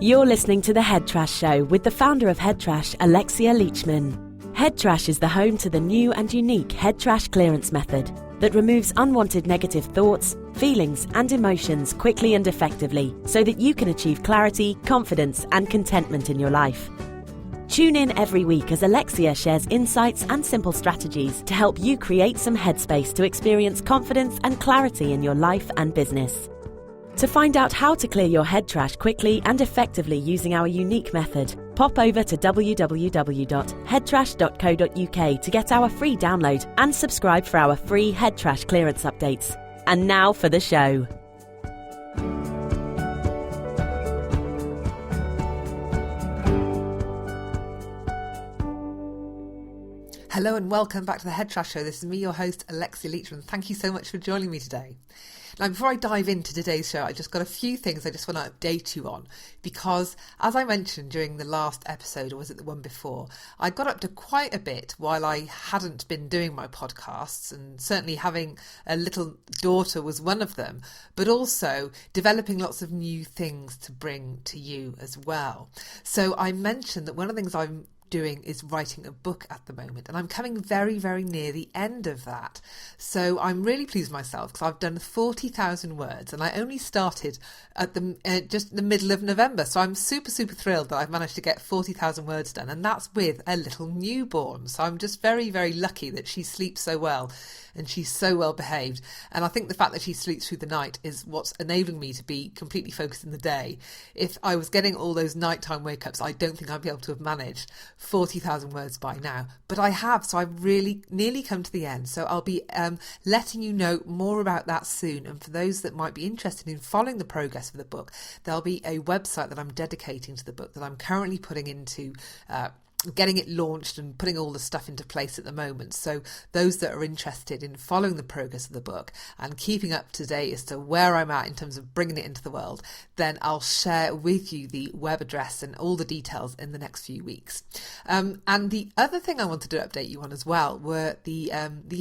You're listening to The Head Trash Show with the founder of Head Trash, Alexia Leachman. Head Trash is the home to the new and unique Head Trash clearance method that removes unwanted negative thoughts, feelings and emotions quickly and effectively so that you can achieve clarity, confidence and contentment in your life. Tune in every week as Alexia shares insights and simple strategies to help you create some headspace to experience confidence and clarity in your life and business. To find out how to clear your head trash quickly and effectively using our unique method, pop over to www.headtrash.co.uk to get our free download and subscribe for our free head trash clearance updates. And now for the show. Hello and welcome back to the Head Trash Show. This is me, your host, Alexia Leachman. Thank you so much for joining me today. Now, before I dive into today's show, I just got a few things I just want to update you on because, as I mentioned during the last episode, or was it the one before, I got up to quite a bit while I hadn't been doing my podcasts, and certainly having a little daughter was one of them, but also developing lots of new things to bring to you as well. So I mentioned that one of the things I'm doing is writing a book at the moment, and I'm coming very, very near the end of that. So I'm really pleased with myself because I've done 40,000 words, and I only started at the just the middle of November. So I'm super thrilled that I've managed to get 40,000 words done, and that's with a little newborn. So I'm just very, very lucky that she sleeps so well and she's so well behaved. And I think the fact that she sleeps through the night is what's enabling me to be completely focused in the day. If I was getting all those nighttime wake-ups, I don't think I'd be able to have managed 40,000 words by now. But I have, so I've really nearly come to the end. So I'll be letting you know more about that soon. And for those that might be interested in following the progress of the book, there'll be a website that I'm dedicating to the book that I'm currently putting into getting it launched and putting all the stuff into place at the moment. So those that are interested in following the progress of the book and keeping up to date as to where I'm at in terms of bringing it into the world, then I'll share with you the web address and all the details in the next few weeks. And the other thing I wanted to update you on as well were the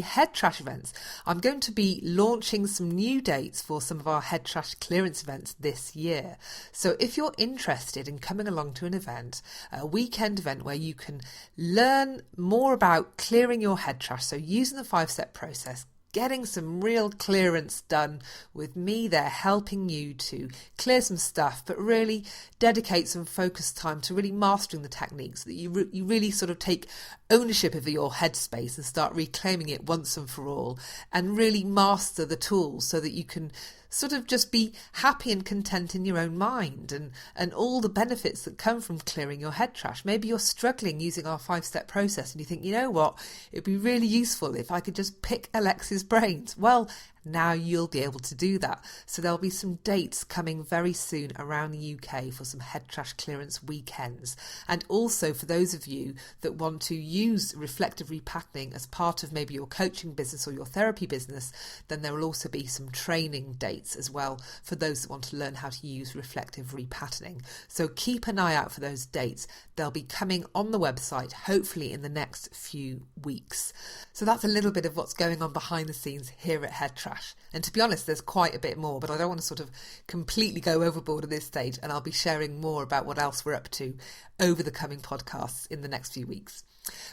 Head Trash events. I'm going to be launching some new dates for some of our Head Trash clearance events this year. So if you're interested in coming along to an event, a weekend event where you can learn more about clearing your head trash, so using the 5-step process, getting some real clearance done with me there helping you to clear some stuff, but really dedicate some focused time to really mastering the techniques so that you really sort of take ownership of your headspace and start reclaiming it once and for all, and really master the tools so that you can sort of just be happy and content in your own mind and all the benefits that come from clearing your head trash. Maybe you're struggling using our 5-step process and you think, you know what, it'd be really useful if I could just pick Alexia's brains. Well, now you'll be able to do that. So there'll be some dates coming very soon around the UK for some head trash clearance weekends. And also for those of you that want to use reflective repatterning as part of maybe your coaching business or your therapy business, then there will also be some training dates as well for those that want to learn how to use reflective repatterning. So keep an eye out for those dates. They'll be coming on the website, hopefully in the next few weeks. So that's a little bit of what's going on behind the scenes here at Head Trash. And to be honest, there's quite a bit more, but I don't want to sort of completely go overboard at this stage, and I'll be sharing more about what else we're up to over the coming podcasts in the next few weeks.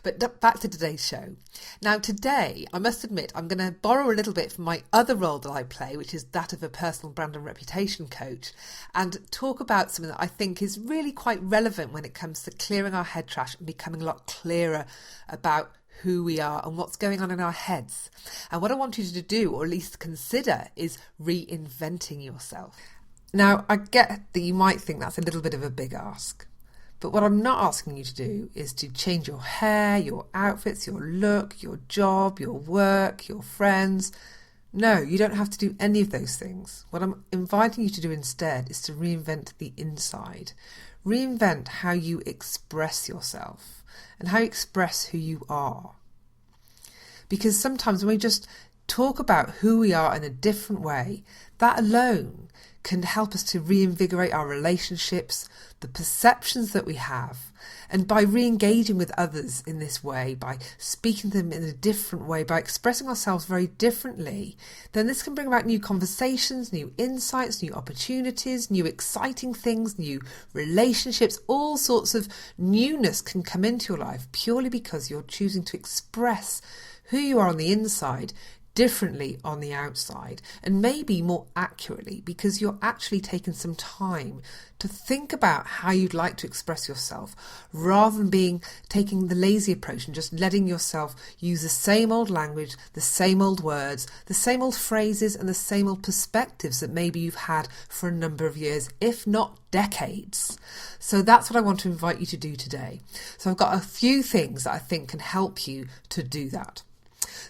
But back to today's show. Now today, I must admit, I'm going to borrow a little bit from my other role that I play, which is that of a personal brand and reputation coach, and talk about something that I think is really quite relevant when it comes to clearing our head trash and becoming a lot clearer about who we are and what's going on in our heads. And what I want you to do, or at least consider, is reinventing yourself. Now, I get that you might think that's a little bit of a big ask, but what I'm not asking you to do is to change your hair, your outfits, your look, your job, your work, your friends. No, you don't have to do any of those things. What I'm inviting you to do instead is to reinvent the inside. Reinvent how you express yourself and how you express who you are. Because sometimes when we just talk about who we are in a different way, that alone can help us to reinvigorate our relationships, the perceptions that we have. And by re-engaging with others in this way, by speaking to them in a different way, by expressing ourselves very differently, then this can bring about new conversations, new insights, new opportunities, new exciting things, new relationships. All sorts of newness can come into your life purely because you're choosing to express who you are on the inside differently on the outside, and maybe more accurately because you're actually taking some time to think about how you'd like to express yourself, rather than taking the lazy approach and just letting yourself use the same old language, the same old words, the same old phrases and the same old perspectives that maybe you've had for a number of years, if not decades. So that's what I want to invite you to do today. So I've got a few things that I think can help you to do that.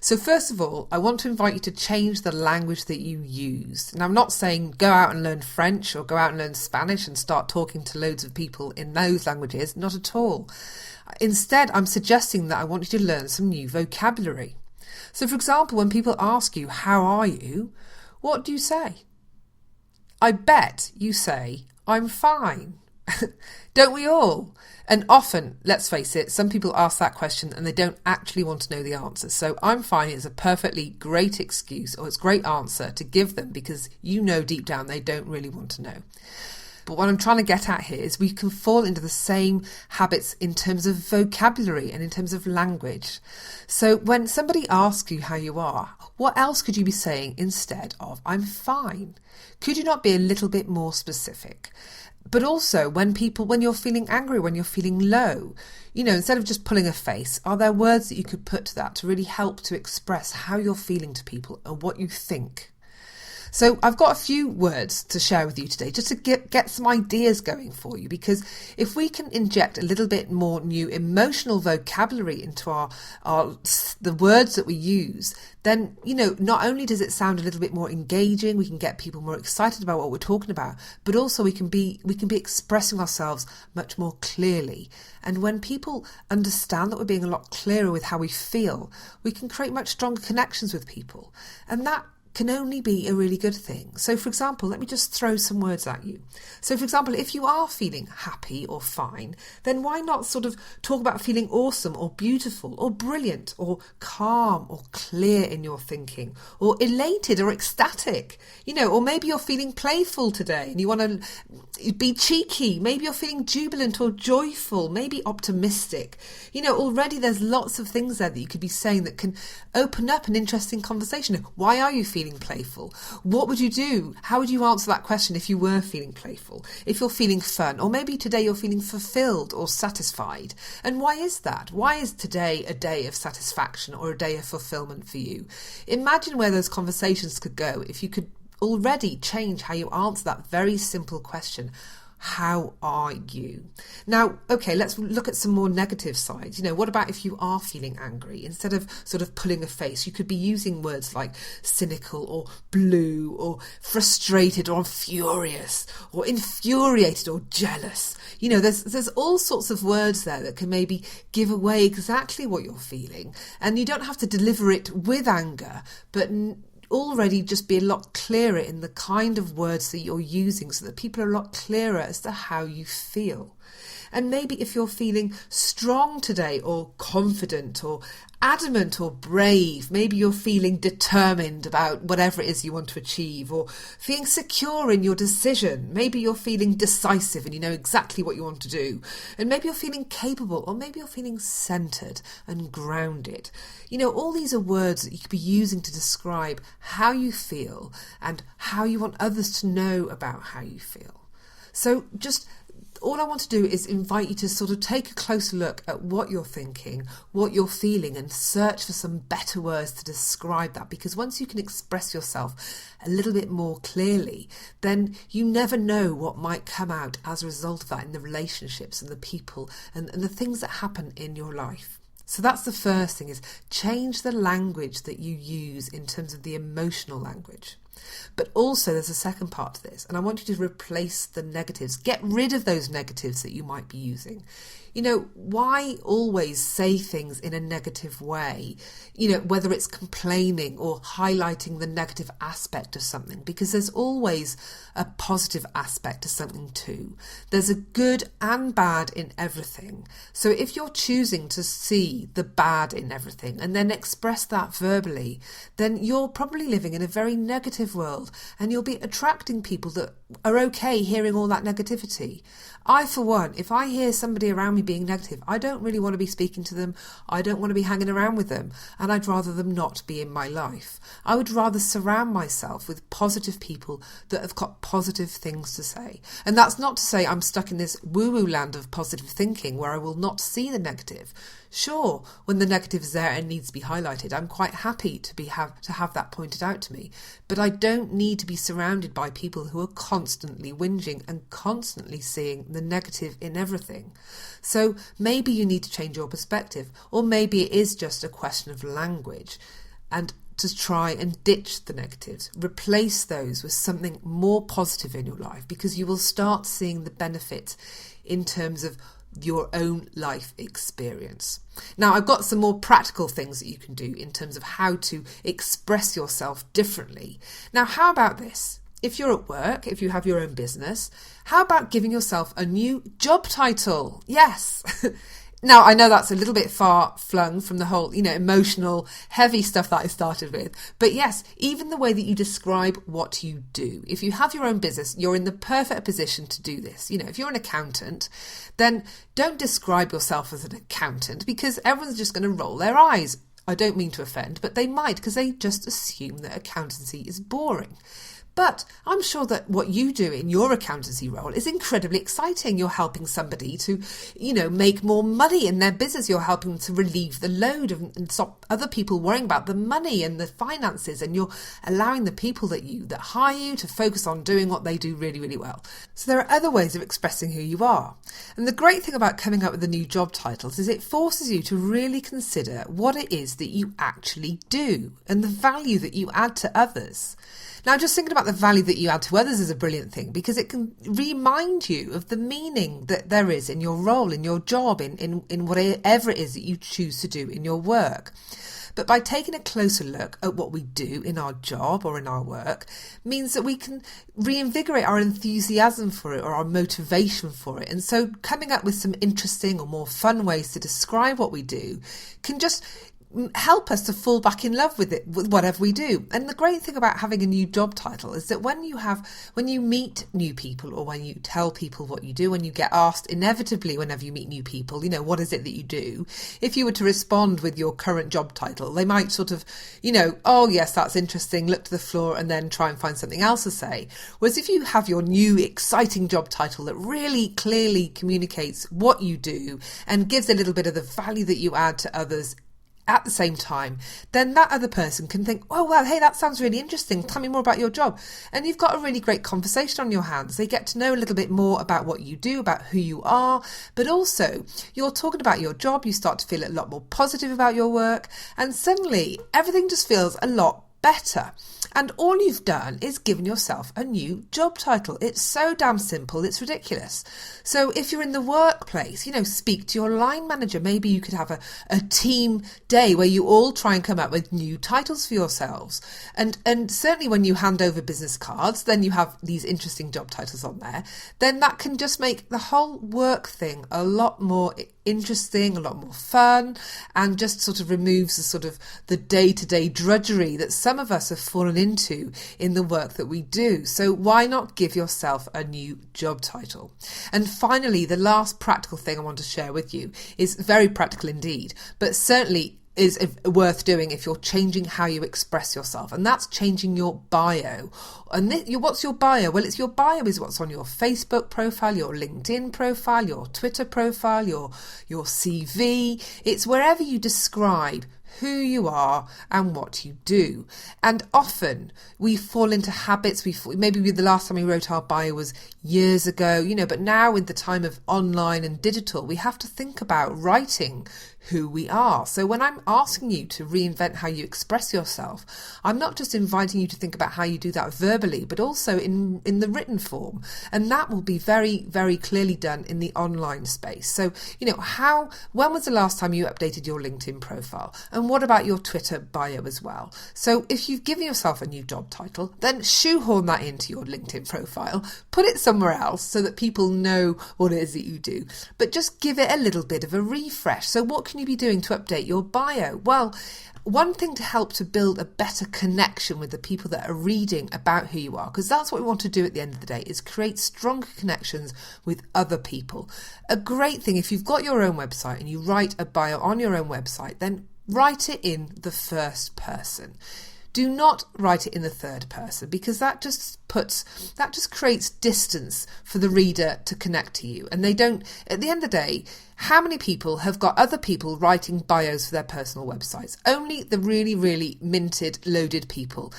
So first of all, I want to invite you to change the language that you use. And I'm not saying go out and learn French or go out and learn Spanish and start talking to loads of people in those languages, not at all. Instead, I'm suggesting that I want you to learn some new vocabulary. So for example, when people ask you, how are you? What do you say? I bet you say, I'm fine. Don't we all? And often, let's face it, some people ask that question and they don't actually want to know the answer. So I'm fine is a perfectly great excuse, or it's a great answer to give them, because you know deep down they don't really want to know. But what I'm trying to get at here is we can fall into the same habits in terms of vocabulary and in terms of language. So when somebody asks you how you are, what else could you be saying instead of I'm fine? Could you not be a little bit more specific? But also when you're feeling angry, when you're feeling low, instead of just pulling a face, are there words that you could put to that to really help to express how you're feeling to people and what you think? So I've got a few words to share with you today just to get some ideas going for you, because if we can inject a little bit more new emotional vocabulary into the words that we use, then, not only does it sound a little bit more engaging, we can get people more excited about what we're talking about, but also we can be expressing ourselves much more clearly. And when people understand that we're being a lot clearer with how we feel, we can create much stronger connections with people. And that can only be a really good thing. So for example, let me just throw some words at you. So for example, if you are feeling happy or fine, then why not sort of talk about feeling awesome or beautiful or brilliant or calm or clear in your thinking, or elated or ecstatic, or maybe you're feeling playful today and you want to be cheeky. Maybe you're feeling jubilant or joyful, maybe optimistic. Already there's lots of things there that you could be saying that can open up an interesting conversation. Why are you feeling playful? What would you do? How would you answer that question if you were feeling playful? If you're feeling fun, or maybe today you're feeling fulfilled or satisfied. And why is that? Why is today a day of satisfaction or a day of fulfillment for you? Imagine where those conversations could go if you could already change how you answer that very simple question. How are you? Now, okay, let's look at some more negative sides. What about if you are feeling angry? Instead of sort of pulling a face, you could be using words like cynical or blue or frustrated or furious or infuriated or jealous. There's all sorts of words there that can maybe give away exactly what you're feeling. And you don't have to deliver it with anger, but already just be a lot clearer in the kind of words that you're using, so that people are a lot clearer as to how you feel. And maybe if you're feeling strong today, or confident, or adamant, or brave, maybe you're feeling determined about whatever it is you want to achieve, or feeling secure in your decision. Maybe you're feeling decisive and you know exactly what you want to do. And maybe you're feeling capable, or maybe you're feeling centered and grounded. All these are words that you could be using to describe how you feel and how you want others to know about how you feel. So all I want to do is invite you to sort of take a closer look at what you're thinking, what you're feeling, and search for some better words to describe that. Because once you can express yourself a little bit more clearly, then you never know what might come out as a result of that in the relationships and the people and the things that happen in your life. So that's the first thing, is change the language that you use in terms of the emotional language. But also there's a second part to this, and I want you to replace the negatives. Get rid of those negatives that you might be using. why always say things in a negative way? Whether it's complaining or highlighting the negative aspect of something, because there's always a positive aspect to something too. There's a good and bad in everything. So if you're choosing to see the bad in everything and then express that verbally, then you're probably living in a very negative world, and you'll be attracting people that are okay hearing all that negativity. I, for one, if I hear somebody around me being negative, I don't really want to be speaking to them. I don't want to be hanging around with them, and I'd rather them not be in my life. I would rather surround myself with positive people that have got positive things to say. And that's not to say I'm stuck in this woo-woo land of positive thinking where I will not see the negative. Sure, when the negative is there and needs to be highlighted, I'm quite happy to have that pointed out to me. But I don't need to be surrounded by people who are constantly whinging and constantly seeing the negative in everything. So maybe you need to change your perspective, or maybe it is just a question of language, and to try and ditch the negatives, replace those with something more positive in your life, because you will start seeing the benefit in terms of your own life experience. Now, I've got some more practical things that you can do in terms of how to express yourself differently. Now, how about this? If you're at work, if you have your own business, how about giving yourself a new job title? Yes. Now, I know that's a little bit far flung from the whole, emotional, heavy stuff that I started with. But yes, even the way that you describe what you do. If you have your own business, you're in the perfect position to do this. If you're an accountant, then don't describe yourself as an accountant, because everyone's just going to roll their eyes. I don't mean to offend, but they might, because they just assume that accountancy is boring. But I'm sure that what you do in your accountancy role is incredibly exciting. You're helping somebody to, make more money in their business. You're helping them to relieve the load and stop other people worrying about the money and the finances. And you're allowing the people that hire you to focus on doing what they do really, really well. So there are other ways of expressing who you are. And the great thing about coming up with the new job titles is it forces you to really consider what it is that you actually do and the value that you add to others. Now, just thinking about the value that you add to others is a brilliant thing, because it can remind you of the meaning that there is in your role, in your job, in whatever it is that you choose to do in your work. But by taking a closer look at what we do in our job or in our work means that we can reinvigorate our enthusiasm for it or our motivation for it. And so coming up with some interesting or more fun ways to describe what we do can just help us to fall back in love with it, with whatever we do. And the great thing about having a new job title is that when you meet new people, or when you tell people what you do, when you get asked inevitably whenever you meet new people, what is it that you do? If you were to respond with your current job title, they might sort of, oh yes, that's interesting, look to the floor and then try and find something else to say. Whereas if you have your new exciting job title that really clearly communicates what you do and gives a little bit of the value that you add to others at the same time, then that other person can think, oh, well, hey, that sounds really interesting. Tell me more about your job. And you've got a really great conversation on your hands. They get to know a little bit more about what you do, about who you are, but also you're talking about your job. You start to feel a lot more positive about your work, and suddenly everything just feels a lot better. And all you've done is given yourself a new job title. It's so damn simple, it's ridiculous. So if you're in the workplace, speak to your line manager. Maybe you could have a team day where you all try and come up with new titles for yourselves. And certainly when you hand over business cards, then you have these interesting job titles on there. Then that can just make the whole work thing a lot more interesting, a lot more fun, and just sort of removes the day-to-day drudgery that some of us have fallen into in the work that we do. So why not give yourself a new job title? And finally, the last practical thing I want to share with you is very practical indeed, but certainly is worth doing if you're changing how you express yourself, and that's changing your bio. And what's your bio? Well, your bio is what's on your Facebook profile, your LinkedIn profile, your Twitter profile, your CV. It's wherever you describe who you are and what you do. And often we fall into habits. Maybe the last time we wrote our bio was years ago, but now in the time of online and digital, we have to think about writing who we are. So when I'm asking you to reinvent how you express yourself, I'm not just inviting you to think about how you do that verbally, but also in the written form. And that will be very, very clearly done in the online space. So, when was the last time you updated your LinkedIn profile? And what about your Twitter bio as well? So if you've given yourself a new job title, then shoehorn that into your LinkedIn profile, put it somewhere else so that people know what it is that you do, but just give it a little bit of a refresh. So what can you be doing to update your bio? Well, one thing to help to build a better connection with the people that are reading about who you are, because that's what we want to do at the end of the day, is create stronger connections with other people. A great thing, if you've got your own website and you write a bio on your own website, then write it in the first person. Do not write it in the third person, because that just creates distance for the reader to connect to you. And they don't, at the end of the day, how many people have got other people writing bios for their personal websites? Only the really, really minted, loaded people.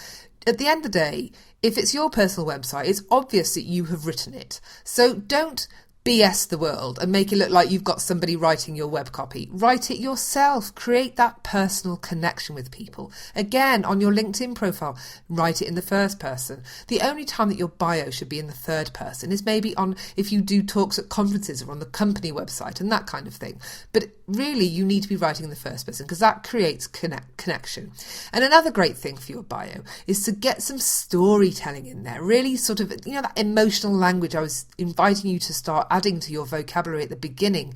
At the end of the day, if it's your personal website, it's obvious that you have written it. So don't BS the world and make it look like you've got somebody writing your web copy. Write it yourself. Create that personal connection with people. Again, on your LinkedIn profile, write it in the first person. The only time that your bio should be in the third person is maybe on if you do talks at conferences or on the company website and that kind of thing. But really, you need to be writing in the first person because that creates connection. And another great thing for your bio is to get some storytelling in there. Really sort of, that emotional language I was inviting you to start adding to your vocabulary at the beginning.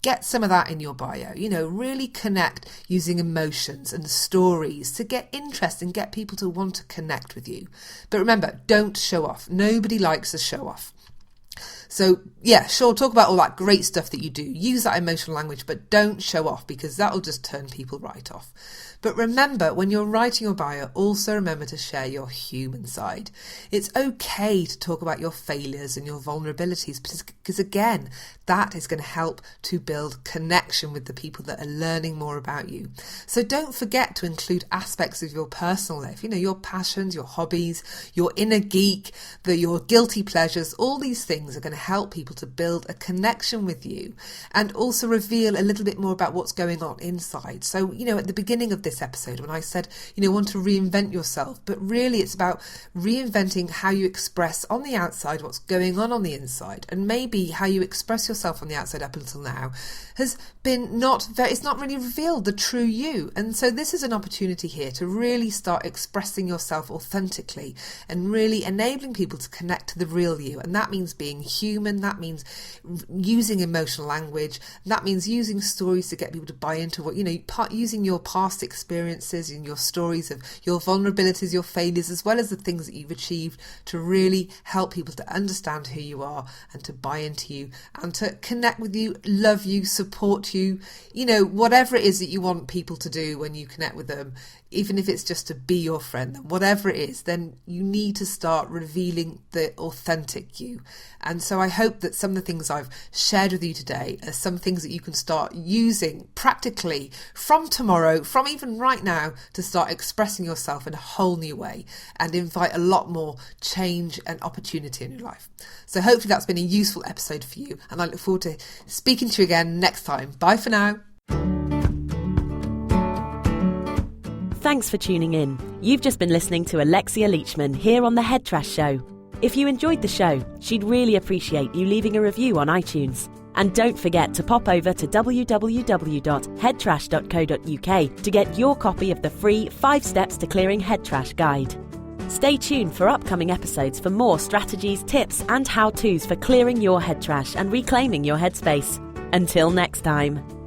Get some of that in your bio, really connect using emotions and stories to get interest and get people to want to connect with you. But remember, don't show off. Nobody likes a show off. So yeah, sure, talk about all that great stuff that you do. Use that emotional language, but don't show off because that'll just turn people right off. But remember, when you're writing your bio, also remember to share your human side. It's okay to talk about your failures and your vulnerabilities because again, that is going to help to build connection with the people that are learning more about you. So don't forget to include aspects of your personal life, your passions, your hobbies, your inner geek, your guilty pleasures. All these things are going to help people to build a connection with you and also reveal a little bit more about what's going on inside. So, at the beginning of this episode, when I said, want to reinvent yourself, but really it's about reinventing how you express on the outside what's going on the inside. And maybe how you express yourself on the outside up until now has been it's not really revealed the true you. And so this is an opportunity here to really start expressing yourself authentically and really enabling people to connect to the real you. And that means being human. That means using emotional language. That means using stories to get people to buy into what, using your past experiences and your stories of your vulnerabilities, your failures, as well as the things that you've achieved to really help people to understand who you are and to buy into you and to connect with you, love you, support you, whatever it is that you want people to do when you connect with them, even if it's just to be your friend, then whatever it is, then you need to start revealing the authentic you. And so I hope that some of the things I've shared with you today are some things that you can start using practically from tomorrow, from even right now, to start expressing yourself in a whole new way and invite a lot more change and opportunity in your life. So hopefully that's been a useful episode for you, and I look forward to speaking to you again next time. Bye for now. Thanks for tuning in. You've just been listening to Alexia Leachman here on The Head Trash Show. If you enjoyed the show, she'd really appreciate you leaving a review on iTunes. And don't forget to pop over to www.headtrash.co.uk to get your copy of the free 5 Steps to Clearing Head Trash guide. Stay tuned for upcoming episodes for more strategies, tips and how-tos for clearing your head trash and reclaiming your headspace. Until next time.